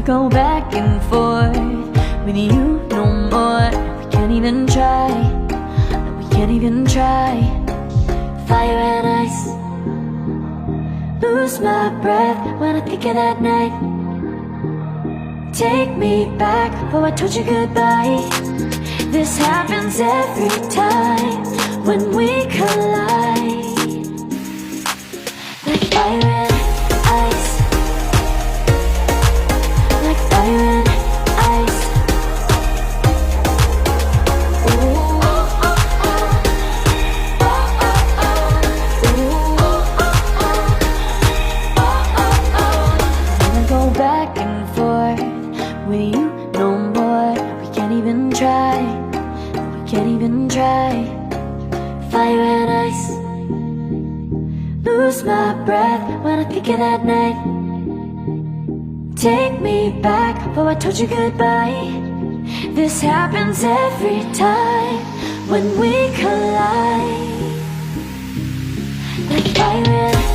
go back and forth with you no more. We can't even try, no, we can't even try. Fire and ice, lose my breath when I think of that night. Take me back, oh I told you goodbye. This happens every time when we collide. Like fire and ice, like fire and ice. Ooh. Wanna go back and forth with you no more. We can't even try, we can't even try. Fire and ice, lose my breath when I think of that night. Take me back, oh I told you goodbye. This happens every time when we collide. Like fire and